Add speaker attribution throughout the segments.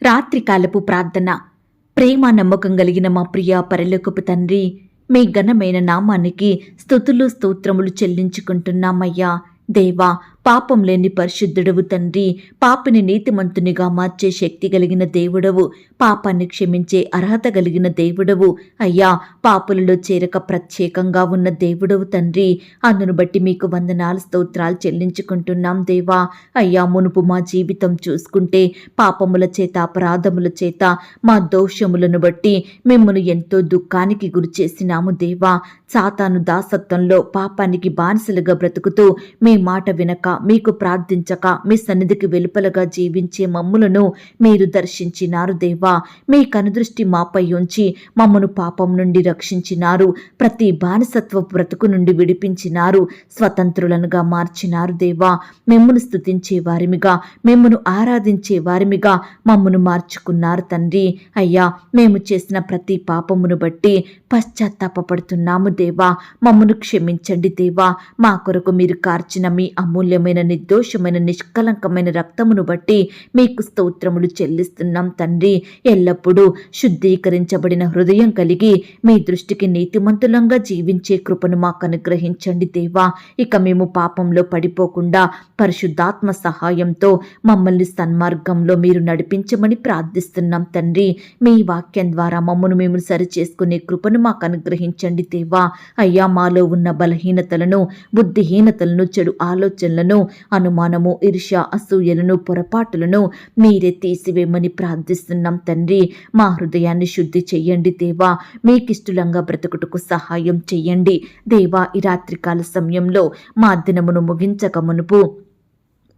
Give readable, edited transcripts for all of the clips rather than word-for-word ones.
Speaker 1: రాత్రికాలపు ప్రార్థన. ప్రేమ నమ్మకం కలిగిన మా ప్రియ పరలోకపు తండ్రి, మీ ఘనమైన నామానికి స్తుతులు స్తోత్రములు చెల్లించుకుంటున్నామయ్యా. దేవా, పాపం లేని పరిశుద్ధుడవు తండ్రి, పాపిని నీతిమంతునిగా మార్చే శక్తి కలిగిన దేవుడవు, పాపాన్ని క్షమించే అర్హత కలిగిన దేవుడవు అయ్యా. పాపులలో చేరక ప్రత్యేకంగా ఉన్న దేవుడవు తండ్రి, అందును బట్టి మీకు వందనాలు స్తోత్రాలు చెల్లించుకుంటున్నాం దేవా. అయ్యా, మునుపు మా జీవితం చూసుకుంటే పాపముల చేత అపరాధముల చేత మా దోషములను బట్టి మిమ్మల్ని ఎంతో దుఃఖానికి గురి చేసినాము దేవా. సాతాను దాసత్వంలో పాపానికి బానిసలుగా బ్రతుకుతూ మీ మాట వినక, మీకు ప్రార్థించక, మీ సన్నిధికి వెలుపలగా జీవించే మమ్ములను మీరు దర్శించినారు దేవా. మీ కనుదృష్టి మాపై ఉంచి మమ్మను పాపం నుండి రక్షించినారు. ప్రతి బానిసత్వ బ్రతుకు నుండి విడిపించినారు. స్వతంత్రులనుగా మార్చినారు దేవా. మిమ్మును స్తుతించే వారిమిగా, మిమ్మును ఆరాధించే వారిమిగా మమ్మను మార్చుకున్నారు తండ్రి. అయ్యా, మేము చేసిన ప్రతి పాపమును బట్టి పశ్చాత్తాపడుతున్నాము దేవా. మమ్మను క్షమించండి దేవా. మా కొరకు మీరు కార్చిన మీ అమూల్యమైన నిర్దోషమైన నిష్కలంకమైన రక్తమును బట్టి మీకు స్తోత్రములు చెల్లిస్తున్నాం తండ్రి. ఎల్లప్పుడూ శుద్ధీకరించబడిన హృదయం కలిగి మీ దృష్టికి నీతిమంతులంగా జీవించే కృపను మాకు అనుగ్రహించండి దేవా. ఇక మేము పాపంలో పడిపోకుండా పరిశుద్ధాత్మ సహాయంతో మమ్మల్ని సన్మార్గంలో మీరు నడిపించమని ప్రార్థిస్తున్నాం తండ్రి. మీ వాక్యం ద్వారా మమ్మను మేము సరిచేసుకునే కృపను మాకు అనుగ్రహించండి దేవా. అయ్యా, మాలో ఉన్న బలహీనతలను, బుద్ధిహీనతలను, చెడు ఆలోచనలను, అనుమానము, ఈర్ష్య, అసూయలను, పొరపాటులను మీరే తీసివేయమని ప్రార్థిస్తున్నాం తండ్రి. మా హృదయాన్ని శుద్ధి చెయ్యండి దేవా. మీకిష్టంగా బ్రతుకుటకు సహాయం చెయ్యండి దేవా. ఈ రాత్రికాల సమయంలో మా దినమును ముగించక మునుపు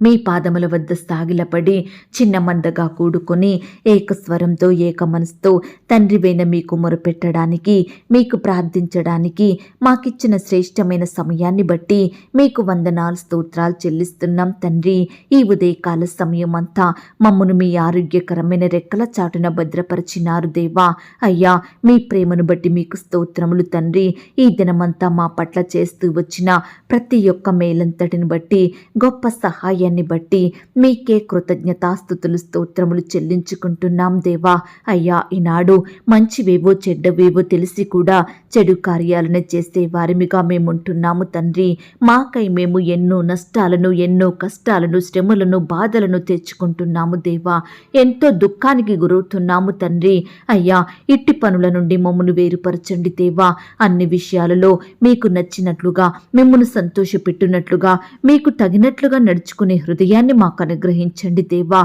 Speaker 1: మీ పాదముల వద్ద సాగిలపడి చిన్న మందగా కూడుకొని ఏకస్వరంతో ఏక మనసుతో తండ్రివైన మీకు మొరపెట్టడానికి, మీకు ప్రార్థించడానికి మాకిచ్చిన శ్రేష్టమైన సమయాన్ని బట్టి మీకు వందనాలు స్తోత్రాలు చెల్లిస్తున్నాం తండ్రి. ఈ ఉదయకాల సమయం అంతా మమ్మను మీ ఆరోగ్యకరమైన రెక్కల చాటున భద్రపరిచినారు దేవా. అయ్యా, మీ ప్రేమను బట్టి మీకు స్తోత్రములు తండ్రి. ఈ దినమంతా మా పట్ల చేస్తూ వచ్చిన ప్రతి ఒక్క మేలంతటిని బట్టి, గొప్ప సహాయాన్ని బట్టి మీకే కృతజ్ఞతాస్తుతులు స్తోత్రములు చెల్లించుకుంటున్నాం దేవా. అయ్యా, ఈనాడు మంచివేవో చెడ్డవేవో తెలిసి కూడా చెడు కార్యాలను చేసే వారిమిగా మేముంటున్నాము తండ్రి. మాకై మేము ఎన్నో నష్టాలను, ఎన్నో కష్టాలను, శ్రమలను, బాధలను తెచ్చుకుంటున్నాము దేవా. ఎంతో దుఃఖానికి గురవుతున్నాము తండ్రి. అయ్యా, ఇట్టి పనుల నుండి మమ్మను వేరుపరచండి దేవా. అన్ని విషయాలలో మీకు నచ్చినట్లుగా, మిమ్మల్ని సంతోషపెట్టునట్లుగా, మీకు తగినట్లుగా నడుచుకునే హృదయాన్ని మాకు అనుగ్రహించండి దేవా.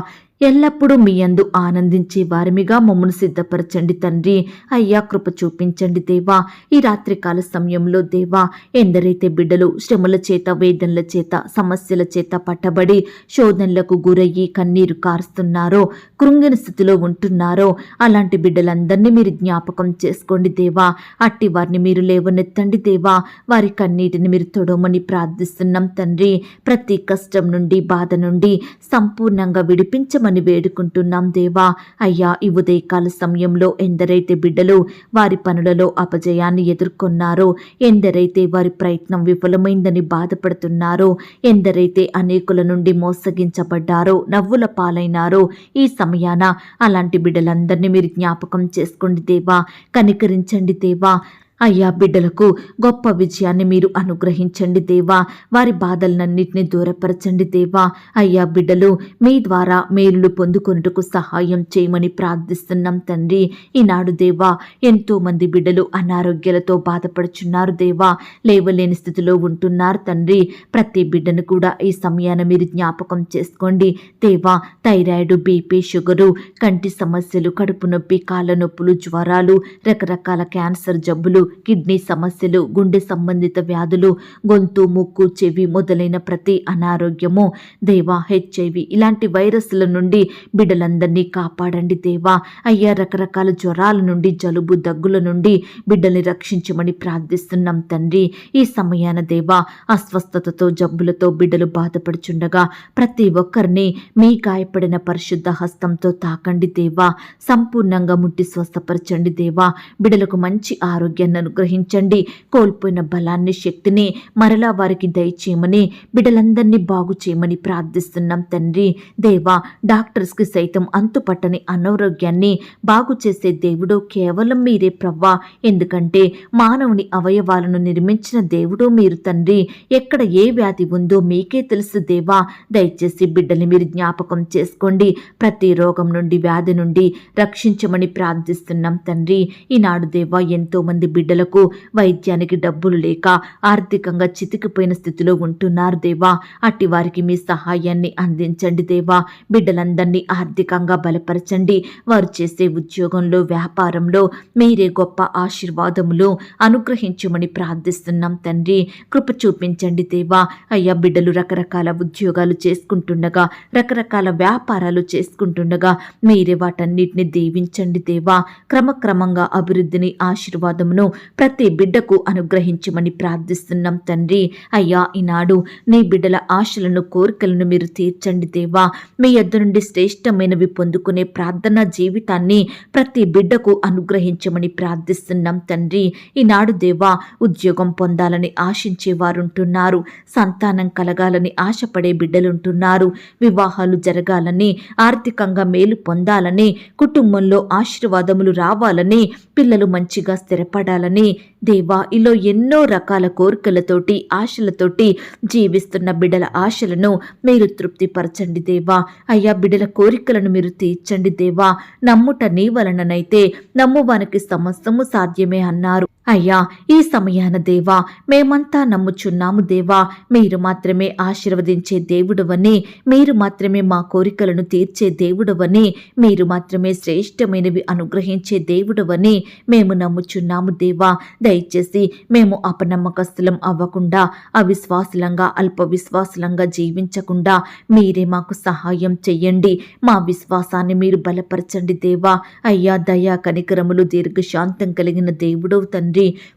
Speaker 1: ఎల్లప్పుడూ మీ యందు ఆనందించే వారిమిగా మమ్మను సిద్ధపరచండి తండ్రి. అయ్యా, కృప చూపించండి దేవా. ఈ రాత్రికాల సమయంలో దేవా, ఎందరైతే బిడ్డలు శ్రమల చేత, వేదనల చేత, సమస్యల చేత పట్టబడి శోధనలకు గురయ్యి కన్నీరు కారుస్తున్నారో, కృంగిన స్థితిలో ఉంటున్నారో, అలాంటి బిడ్డలందరినీ మీరు జ్ఞాపకం చేసుకోండి దేవా. అట్టి వారిని మీరు లేవనెత్తండి దేవా. వారి కన్నీటిని మీరు తొడమని ప్రార్థిస్తున్నాం తండ్రి. ప్రతి కష్టం నుండి, బాధ నుండి సంపూర్ణంగా విడిపించమని వేడుకుంటున్నాం దేవా. అయ్యా, ఈ ఉదయకాల సమయంలో ఎందరైతే బిడ్డలు వారి పనులలో అపజయాన్ని ఎదుర్కొన్నారో, ఎందరైతే వారి ప్రయత్నం విఫలమైందని బాధపడుతున్నారో, ఎందరైతే అనేకుల నుండి మోసగించబడ్డారో, నవ్వుల పాలైనారో, ఈ సమయాన అలాంటి బిడ్డలందరినీ మీరు జ్ఞాపకం చేసుకోండి దేవా. కనికరించండి దేవా. అయ్యా, బిడ్డలకు గొప్ప విజయాన్ని మీరు అనుగ్రహించండి దేవా. వారి బాధలన్నింటినీ దూరపరచండి దేవా. అయ్యా, బిడ్డలు మీ ద్వారా మేలులు పొందుకొనుటకు సహాయం చేయమని ప్రార్థిస్తున్నాం తండ్రి. ఈనాడు దేవా, ఎంతో మంది బిడ్డలు అనారోగ్యాలతో బాధపడుచున్నారు దేవా. లేవలేని స్థితిలో ఉంటున్నారు తండ్రి. ప్రతి బిడ్డను కూడా ఈ సమయాన మీరు జ్ఞాపకం చేసుకోండి దేవా. థైరాయిడ్, బీపీ, షుగరు, కంటి సమస్యలు, కడుపు నొప్పి, కాళ్ళ నొప్పులు, జ్వరాలు, రకరకాల క్యాన్సర్ జబ్బులు, కిడ్నీ సమస్యలు, గుండె సంబంధిత వ్యాధులు, గొంతు, ముక్కు, చెవి మొదలైన ప్రతి అనారోగ్యము దేవా, హెచ్ఐవి ఇలాంటి వైరస్ల నుండి బిడ్డలందరినీ కాపాడండి దేవా. అయ్యా, రకరకాల జ్వరాల నుండి, జలుబు, దగ్గుల నుండి బిడ్డల్ని రక్షించమని ప్రార్థిస్తున్నాం తండ్రి. ఈ సమయాన దేవా, అస్వస్థతతో, జబ్బులతో బిడ్డలు బాధపడుచుండగా ప్రతి ఒక్కరిని మీ గాయపడిన పరిశుద్ధ హస్తంతో తాకండి దేవా. సంపూర్ణంగా ముట్టి స్వస్థపరచండి దేవా. బిడ్డలకు మంచి ఆరోగ్యాన్ని ఆరోగ్యాన్ని అనుగ్రహించండి. కోల్పోయిన బలాన్ని, శక్తిని మరలా వారికి దయచేయమని, బిడ్డలందరినీ బాగు చేయమని ప్రార్థిస్తున్నాం తండ్రి. దేవా, డాక్టర్స్కి సైతం అంతుపట్టని అనారోగ్యాన్ని బాగు చేసే దేవుడు కేవలం మీరే ప్రవ్వా. ఎందుకంటే మానవుని అవయవాలను నిర్మించిన దేవుడు మీరు తండ్రి. ఎక్కడ ఏ వ్యాధి ఉందో మీకే తెలుసు దేవా. దయచేసి బిడ్డల్ని మీరు జ్ఞాపకం చేసుకోండి. ప్రతి రోగం నుండి, వ్యాధి నుండి రక్షించమని ప్రార్థిస్తున్నాం తండ్రి. ఈనాడు దేవా, ఎంతో మంది బిడ్డలకు వైద్యానికి డబ్బులు లేక ఆర్థికంగా చితికిపోయిన స్థితిలో ఉంటున్నారు దేవా. అట్టి వారికి మీ సహాయాన్ని అందించండి దేవా. బిడ్డలందరినీ ఆర్థికంగా బలపరచండి. వారు చేసే ఉద్యోగంలో, వ్యాపారంలో మీరే గొప్ప ఆశీర్వాదములు అనుగ్రహించమని ప్రార్థిస్తున్నాం తండ్రి. కృప చూపించండి దేవా. అయ్యా, బిడ్డలు రకరకాల ఉద్యోగాలు చేసుకుంటుండగా, రకరకాల వ్యాపారాలు చేసుకుంటుండగా మీరే వాటన్నిటిని దీవించండి దేవా. క్రమక్రమంగా అభివృద్ధిని, ఆశీర్వాదమును ప్రతి బిడ్డకు అనుగ్రహించమని ప్రార్థిస్తున్నాం తండ్రి. అయ్యా, ఈనాడు నీ బిడ్డల ఆశలను, కోరికలను మీరు తీర్చండి దేవా. మీ యొద్ద నుండి శ్రేష్టమైనవి పొందుకునే ప్రార్థనా జీవితాన్ని ప్రతి బిడ్డకు అనుగ్రహించమని ప్రార్థిస్తున్నాం తండ్రి. ఈనాడు దేవా, ఉద్యోగం పొందాలని ఆశించే వారుంటున్నారు. సంతానం కలగాలని ఆశపడే బిడ్డలుంటున్నారు. వివాహాలు జరగాలని, ఆర్థికంగా మేలు పొందాలని, కుటుంబంలో ఆశీర్వాదములు రావాలని, పిల్లలు మంచిగా స్థిరపడాలని దేవా, ఇలా ఎన్నో రకాల కోరికలతోటి, ఆశలతోటి జీవిస్తున్న బిడ్డల ఆశలను మీరు తృప్తిపరచండి దేవా. అయ్యా, బిడ్డల కోరికలను మీరు తీర్చండి దేవా. నమ్ముట నీ వలననైతే నమ్మువానికి సమస్తము సాధ్యమే అన్నారు. అయ్యా, ఈ సమయాన దేవా, మేమంతా నమ్ముచున్నాము దేవా. మీరు మాత్రమే ఆశీర్వదించే దేవుడవని, మీరు మాత్రమే మా కోరికలను తీర్చే దేవుడవని, మీరు మాత్రమే శ్రేష్టమైనవి అనుగ్రహించే దేవుడవని మేము నమ్ముచున్నాము దేవా. దయచేసి మేము అపనమ్మకస్తులం అవ్వకుండా, అవిశ్వాసులంగా, అల్ప విశ్వాసులంగా జీవించకుండా మీరే మాకు సహాయం చెయ్యండి. మా విశ్వాసాన్ని మీరు బలపరచండి దేవా. అయ్యా, దయా కనికరములు, దీర్ఘశాంతం కలిగిన దేవుడవు తండ్రి.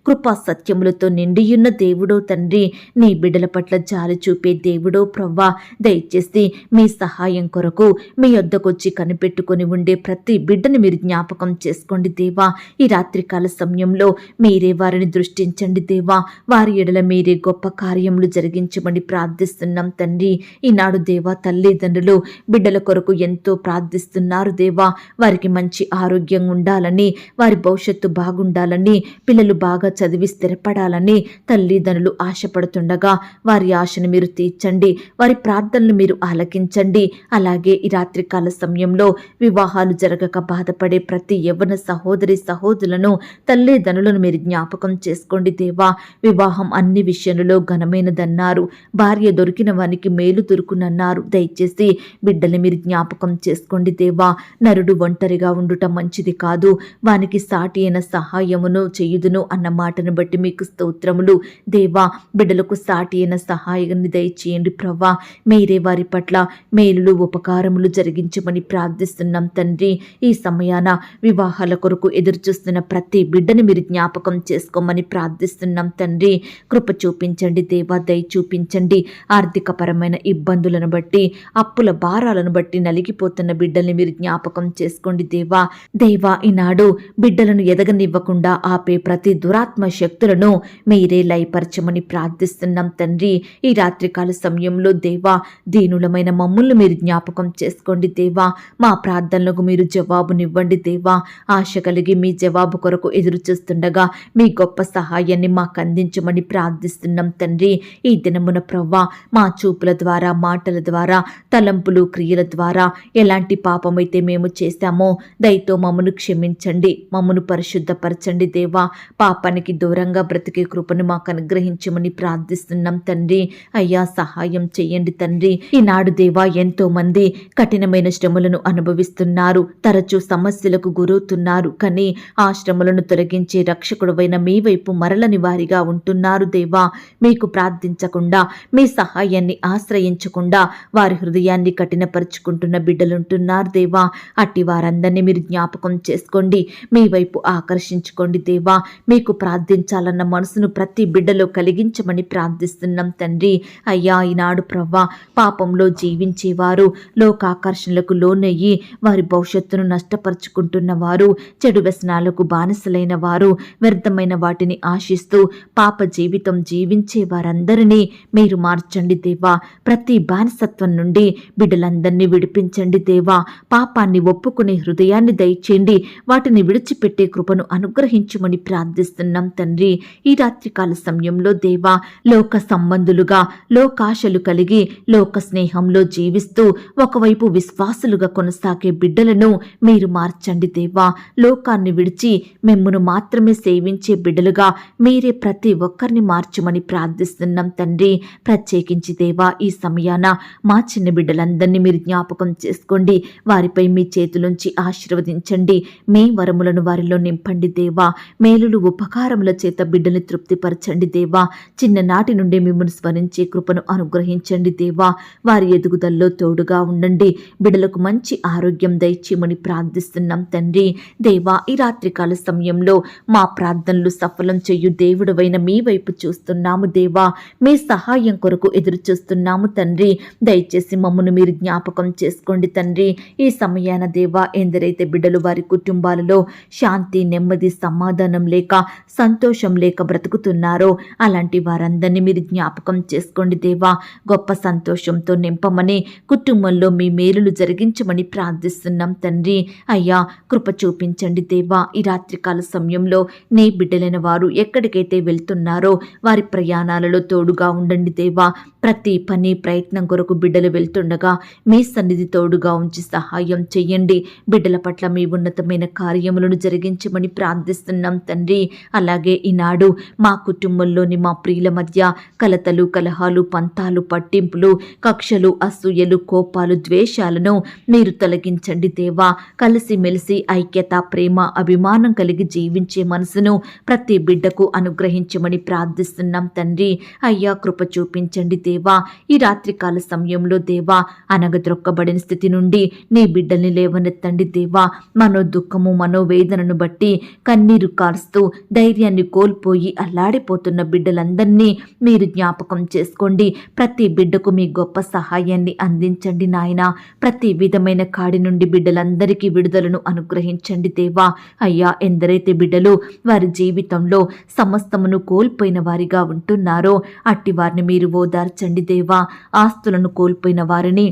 Speaker 1: కృపా సత్యములతో నిండియున్న దేవుడో తండ్రి. నీ బిడ్డల పట్ల జాలి చూపే దేవుడో ప్రవ్వా. దయచేసి మీ సహాయం కొరకు మీ యొద్దకొచ్చి కనిపెట్టుకుని ఉండే ప్రతి బిడ్డని మీరు జ్ఞాపకం చేసుకోండి దేవా. ఈ రాత్రికాల సమయంలో మీరే వారిని దృష్టించండి దేవా. వారి ఎడల మీరే గొప్ప కార్యములు జరిగించమని ప్రార్థిస్తున్నాం తండ్రి. ఈనాడు దేవా, తల్లిదండ్రులు బిడ్డల కొరకు ఎంతో ప్రార్థిస్తున్నారు దేవా. వారికి మంచి ఆరోగ్యం ఉండాలని, వారి భవిష్యత్తు బాగుండాలని, పిల్లలు బాగా చదివి స్థిరపడాలని తల్లిదండ్రులు ఆశపడుతుండగా వారి ఆశను మీరు తీర్చండి. వారి ప్రార్థనలు మీరు ఆలకించండి. అలాగే ఈ రాత్రికాల సమయంలో వివాహాలు జరగక బాధపడే ప్రతి యవ్వన సహోదరి సహోదరులను, తల్లిదండ్రులను మీరు జ్ఞాపకం చేసుకోండి దేవా. వివాహం అన్ని విషయంలో ఘనమైనదన్నారు. భార్య దొరికిన వానికి మేలు దొరుకునన్నారు. దయచేసి బిడ్డలు మీరు జ్ఞాపకం చేసుకోండి దేవా. నరుడు ఒంటరిగా ఉండుట మంచిది కాదు, వానికి సాటి అయిన సహాయమును చేయుదును అన్న మాటను బట్టి మీకు స్తోత్రములు దేవా. బిడ్డలకు సాటి అయిన సహాయాన్ని దయచేయండి ప్రవ్వా. మీరే వారి పట్ల మేలులు, ఉపకారములు జరిగించమని ప్రార్థిస్తున్నాం తండ్రి. ఈ సమయాన వివాహాల కొరకు ఎదురుచూస్తున్న ప్రతి బిడ్డని మీరు జ్ఞాపకం చేసుకోమని ప్రార్థిస్తున్నాం తండ్రి. కృప చూపించండి దేవా, దయ చూపించండి. ఆర్థికపరమైన ఇబ్బందులను బట్టి, అప్పుల భారాలను బట్టి నలిగిపోతున్న బిడ్డల్ని మీరు జ్ఞాపకం చేసుకోండి దేవా. దేవా, ఈనాడు బిడ్డలను ఎదగనివ్వకుండా ఆపే ప్రతి దురాత్మ శక్తులను మీరే లయపరచమని ప్రార్థిస్తున్నాం తండ్రి. ఈ రాత్రికాల సమయంలో దేవా, దీనులమైన మమ్ములను మీరు జ్ఞాపకం చేసుకోండి దేవా. మా ప్రార్థనలకు మీరు జవాబునివ్వండి దేవా. ఆశ కలిగి మీ జవాబు కొరకు ఎదురు చూస్తుండగా మీ గొప్ప సహాయాన్ని మాకు అందించమని ప్రార్థిస్తున్నాం తండ్రి. ఈ దినమున ప్రవ్వా, మా చూపుల ద్వారా, మాటల ద్వారా, తలంపులు, క్రియల ద్వారా ఎలాంటి పాపమైతే మేము చేశామో దయతో మమ్మను క్షమించండి, మమ్మను పరిశుద్ధపరచండి దేవా. పాపానికి దూరంగా బ్రతికే కృపను మాకు అనుగ్రహించమని ప్రార్థిస్తున్నాం తండ్రి. అయ్యా, సహాయం చేయండి తండ్రి. ఈనాడు దేవా, ఎంతో మంది కఠినమైన శ్రమలను అనుభవిస్తున్నారు, తరచూ సమస్యలకు గురవుతున్నారు. కానీ ఆ శ్రమలను తొలగించే రక్షకుడవైన మీ వైపు మరలని వారిగా ఉంటున్నారు దేవా. మీకు ప్రార్థించకుండా, మీ సహాయాన్ని ఆశ్రయించకుండా వారి హృదయాన్ని కఠినపరుచుకుంటున్న బిడ్డలుంటున్నారు దేవా. అట్టి వారందరినీ మీరు జ్ఞాపకం చేసుకోండి, మీ వైపు ఆకర్షించుకోండి దేవా. మీకు ప్రార్థించాలన్న మనసును ప్రతి బిడ్డలో కలిగించమని ప్రార్థిస్తున్నాం తండ్రి. అయ్యా, ఈనాడు ప్రవ్వా, పాపంలో జీవించేవారు, లోకాకర్షణలకు లోనయ్యి వారి భవిష్యత్తును నష్టపరుచుకుంటున్న వారు, చెడు వ్యసనాలకు బానిసలైన వారు, వ్యర్థమైన లోకమైన వాటిని ఆశిస్తూ పాప జీవితం జీవించే వారందరినీ మీరు మార్చండి దేవా. ప్రతి బానిసత్వం నుండి బిడ్డలందరినీ విడిపించండి దేవా. పాపాన్ని ఒప్పుకునే హృదయాన్ని దయచేయండి. వాటిని విడిచిపెట్టే కృపను అనుగ్రహించమని ప్రార్థిస్తున్నాం తండ్రి. ఈ రాత్రికాల సమయంలో దేవా, లోక సంబంధులుగా లోకాశలు కలిగి లోక స్నేహంలో జీవిస్తూ ఒకవైపు విశ్వాసులుగా కొనసాగే బిడ్డలను మీరు మార్చండి దేవా. లోకాన్ని విడిచి మిమ్మును మాత్రమే సేవించే బిడ్డలుగా మీరే ప్రతి ఒక్కరిని మార్చమని ప్రార్థిస్తున్నాం తండ్రి. ప్రత్యేకించి దేవా, ఈ సమయాన మా చిన్న బిడ్డలందరినీ మీరు జ్ఞాపకం చేసుకోండి. వారిపై మీ చేతులుంచి ఆశీర్వదించండి. మీ వరములను వారిలో నింపండి దేవా. మేలులు ఉపకారముల చేత బిడ్డని తృప్తిపరచండి దేవా. చిన్ననాటి నుండి మిమ్మల్ని స్మరించే కృపను అనుగ్రహించండి దేవా. వారి ఎదుగుదలలో తోడుగా ఉండండి. బిడ్డలకు మంచి ఆరోగ్యం దయచేయమని ప్రార్థిస్తున్నాం తండ్రి. దేవా, ఈ రాత్రికాల సమయంలో మా ప్రార్థనలు సఫలం చేయు దేవుడవైన మీ వైపు చూస్తున్నాము దేవా. మీ సహాయం కొరకు ఎదురు చూస్తున్నాము తండ్రి. దయచేసి మమ్మను మీరు జ్ఞాపకం చేసుకోండి తండ్రి. ఈ సమయాన దేవా, ఎందరైతే బిడ్డలు వారి కుటుంబాలలో శాంతి, నెమ్మది, సమాధానం లేక సంతోషం లేక బ్రతుకుతున్నారో అలాంటి వారందరినీ మీరు జ్ఞాపకం చేసుకోండి దేవా. గొప్ప సంతోషంతో నింపమని, కుటుంబంలో మీ మేలులు జరిగించమని ప్రార్థిస్తున్నాం తండ్రి. అయ్యా, కృప చూపించండి దేవా. ఈ రాత్రికాల సమయంలో నీ బిడ్డలైన వారు ఎక్కడికైతే వెళ్తున్నారో వారి ప్రయాణాలలో తోడుగా ఉండండి దేవా. ప్రతి పని, ప్రయత్నం కొరకు బిడ్డలు వెళ్తుండగా మీ సన్నిధి తోడుగా ఉంచి సహాయం చెయ్యండి. బిడ్డల పట్ల మీ ఉన్నతమైన కార్యములను జరిగించమని ప్రార్థిస్తున్నాం తండ్రి. అలాగే ఈనాడు మా కుటుంబంలోని మా ప్రియుల మధ్య కలతలు, కలహాలు, పంతాలు, పట్టింపులు, కక్షలు, అసూయలు, కోపాలు, ద్వేషాలను మీరు తొలగించండి దేవా. కలిసిమెలిసి ఐక్యత, ప్రేమ, అభిమానం కలిగి జీవించే మనసును ప్రతి బిడ్డకు అనుగ్రహించమని ప్రార్థిస్తున్నాం తండ్రి. అయ్యా, కృప చూపించండి దేవా. ఈ రాత్రికాల సమయంలో దేవా, అనగద్రొక్కబడిన స్థితి నుండి నీ బిడ్డల్ని లేవనెత్తండి దేవా. మనో దుఃఖము, మనోవేదనను బట్టి కన్నీరు కారుస్తూ ధైర్యాన్ని కోల్పోయి అల్లాడిపోతున్న బిడ్డలందరినీ మీరు జ్ఞాపకం చేసుకోండి. ప్రతి బిడ్డకు మీ గొప్ప సహాయాన్ని అందించండి నాయన. ప్రతి విధమైన కాడి నుండి బిడ్డలందరికీ విడుదలను అనుగ్రహించండి దేవా. అయ్యా, ఎందరైతే బిడ్డలు వారి జీవితంలో సమస్తమును కోల్పోయిన వారిగా ఉంటున్నారో అట్టి వారిని మీరు ఓదార్చండి దేవా. ఆస్తులను కోల్పోయిన వారిని,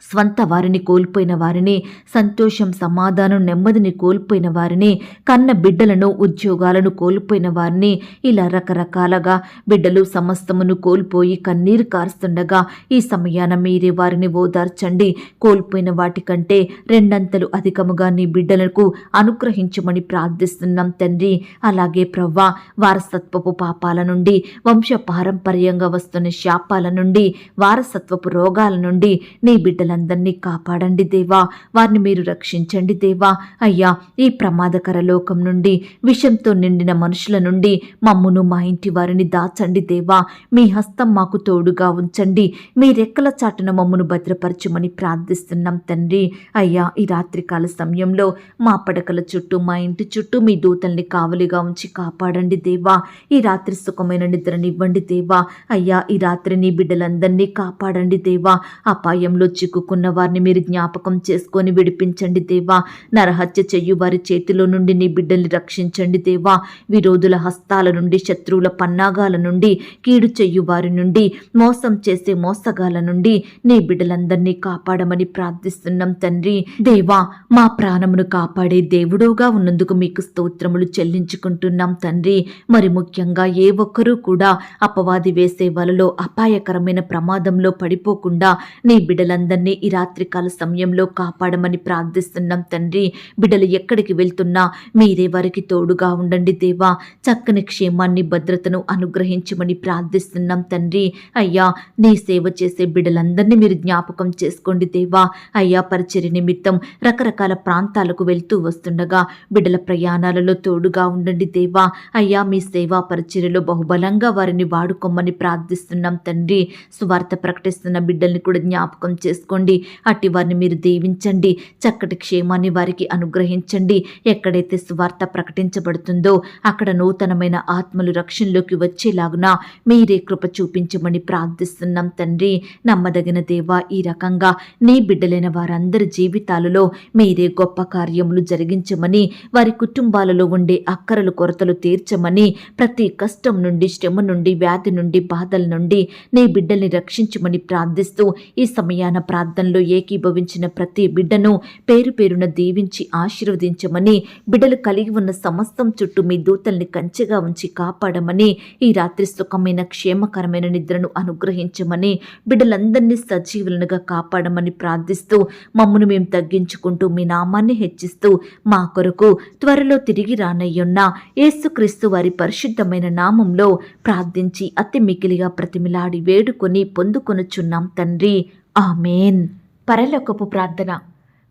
Speaker 1: స్వంత వారిని కోల్పోయిన వారిని, సంతోషం, సమాధానం, నెమ్మదిని కోల్పోయిన వారిని, కన్న బిడ్డలను, ఉద్యోగాలను కోల్పోయిన వారిని, ఇలా రకరకాలుగా బిడ్డలు సమస్తమును కోల్పోయి కన్నీరు కారుస్తుండగా ఈ సమయాన మీరే వారిని ఓదార్చండి. కోల్పోయిన వాటికంటే రెండంతలు అధికముగా నీ బిడ్డలకు అనుగ్రహించమని ప్రార్థిస్తున్నాం తండ్రి. అలాగే ప్రవ్వా, వారసత్వపు పాపాల నుండి, వంశ పారంపర్యంగా వస్తున్న శాపాల నుండి, వారసత్వపు రోగాల నుండి నీ బిడ్డలందరినీ కాపాడండి దేవా. వారిని మీరు రక్షించండి దేవా. అయ్యా, ఈ ప్రమాదకర లోకం నుండి, విషంతో నిండిన మనుషుల నుండి మమ్మును, మా ఇంటి వారిని దాచండి దేవా. మీ హస్తం మాకు తోడుగా ఉంచండి. మీ రెక్కల చాటున మమ్మును భద్రపరచమని ప్రార్థిస్తున్నాం తండ్రి. అయ్యా, ఈ రాత్రికాల సమయంలో మా పడకల చుట్టూ, మా ఇంటి చుట్టూ మీ దూతల్ని కావలిగా ఉంచి కాపాడండి దేవా. ఈ రాత్రి సుఖమైన నిద్రనివ్వండి దేవా. అయ్యా, ఈ రాత్రి నీ బిడ్డలందరినీ కాపాడండి దేవా. అపాయంలో చిక్కుకున్న వారిని మీరు జ్ఞాపకం చేసుకొని విడిపించండి దేవా. నరహత్య చెయ్యు వారి చేతిలో నుండి నీ బిడ్డల్ని రక్షించండి దేవా. విరోధుల హస్తాల నుండి, శత్రువుల పన్నాగాల నుండి, కీడు చెయ్యు వారి నుండి, మోసం చేసే మోసగాల నుండి నీ బిడ్డలందరినీ కాపాడమని ప్రార్థిస్తున్నాం తండ్రి. దేవా, మా ప్రాణమును కాపాడే దేవుడుగా ఉన్నందుకు మీకు స్తోత్రములు చెల్లించుకుంటున్నాం తండ్రి. మరి ముఖ్యంగా ఏ ఒక్కరూ కూడా అపవాది వేసే వలలో, అపాయకరమైన ప్రమాదంలో పడిపోకుండా నీ బిడ్డలందరినీ ఈ రాత్రికాల సమయంలో కాపాడమని ప్రార్థిస్తున్నాం తండ్రి. బిడ్డలు ఎక్కడికి వెళ్తున్నా మీరే వారికి తోడుగా ఉండండి దేవా. చక్కని క్షేమాన్ని, భద్రతను అనుగ్రహించమని ప్రార్థిస్తున్నాం తండ్రి. అయ్యా, నీ సేవ చేసే బిడ్డలందరినీ మీరు జ్ఞాపకం చేసుకోండి దేవా. అయ్యా, పరిచర్య నిమిత్తం రకరకాల ప్రాంతాలకు వెళ్తూ వస్తుండగా బిడ్డల ప్రయాణాలలో తోడుగా ఉండండి దేవా. అయ్యా, మీ సేవా పరిచర్యలో బహుబలంగా వారిని వాడుకోమని ప్రార్థిస్తున్నాం తండ్రి. సువార్త ప్రకటిస్తున్న బిడ్డల్ని కూడా జ్ఞాపకం చేసుకోండి కాపాడుకోండి. అట్టి వారిని మీరు దీవించండి. చక్కటి క్షేమాన్ని వారికి అనుగ్రహించండి. ఎక్కడైతే సువార్త ప్రకటించబడుతుందో అక్కడ నూతనమైన ఆత్మలు రక్షణలోకి వచ్చేలాగున మీరే కృప చూపించమని ప్రార్థిస్తున్నాం తండ్రి. నమ్మదగిన దేవా, ఈ రకంగా నీ బిడ్డలైన వారందరి జీవితాలలో మీరే గొప్ప కార్యములు జరిగించమని, వారి కుటుంబాలలో ఉండే అక్కరలు కొరతలు తీర్చమని, ప్రతి కష్టం నుండి, శ్రమ నుండి, వ్యాధి నుండి, బాధల నుండి నీ బిడ్డల్ని రక్షించమని ప్రార్థిస్తూ ఈ సమయాన ప్రార్థనలో ఏకీభవించిన ప్రతి బిడ్డను పేరు పేరున దీవించి ఆశీర్వదించమని, బిడ్డలు కలిగి ఉన్న సమస్తం చుట్టూ మీ దూతల్ని కంచెగా ఉంచి కాపాడమని, ఈ రాత్రి సుఖమైన క్షేమకరమైన నిద్రను అనుగ్రహించమని, బిడ్డలందరినీ సజీవులనుగా కాపాడమని ప్రార్థిస్తూ మమ్మను మేము తగ్గించుకుంటూ మీ నామాన్ని హెచ్చిస్తూ మా కొరకు త్వరలో తిరిగి రానయ్యున్న యేసుక్రీస్తు వారి పరిశుద్ధమైన నామంలో ప్రార్థించి అతి మికిలిగా ప్రతిమిలాడి వేడుకొని పొందుకొనుచున్నాం తండ్రి. ఆమేన్. పరలోకపు ప్రార్థన.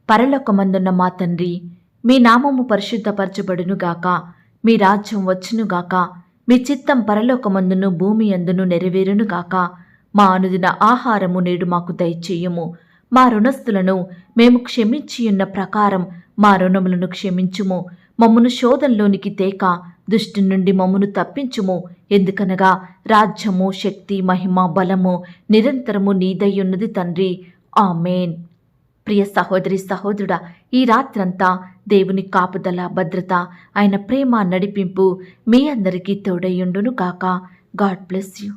Speaker 1: పరలోకమందున్న మా తండ్రి, మీ నామము పరిశుద్ధపరచబడునుగాక, మీ రాజ్యం వచ్చునుగాక, మీ చిత్తం పరలోకమందును భూమి అందును నెరవేరునుగాక. మా అనుదిన ఆహారము నేడు మాకు దయచేయము. మా రుణస్థులను మేము క్షమించియున్న ప్రకారం మా రుణములను క్షమించుము. మమ్మను శోధంలోనికి తేక దుష్టి నుండి మమ్మను తప్పించుము. ఎందుకనగా రాజ్యము, శక్తి, మహిమ, బలము నిరంతరము నీదయ్యున్నది తండ్రి. ఆమేన్. ప్రియ సహోదరి సహోదరుడా, ఈ రాత్రంతా దేవుని కాపుదల, భద్రత, ఆయన ప్రేమ, నడిపింపు మీ అందరికీ తోడయ్యుండును గాక. God bless you.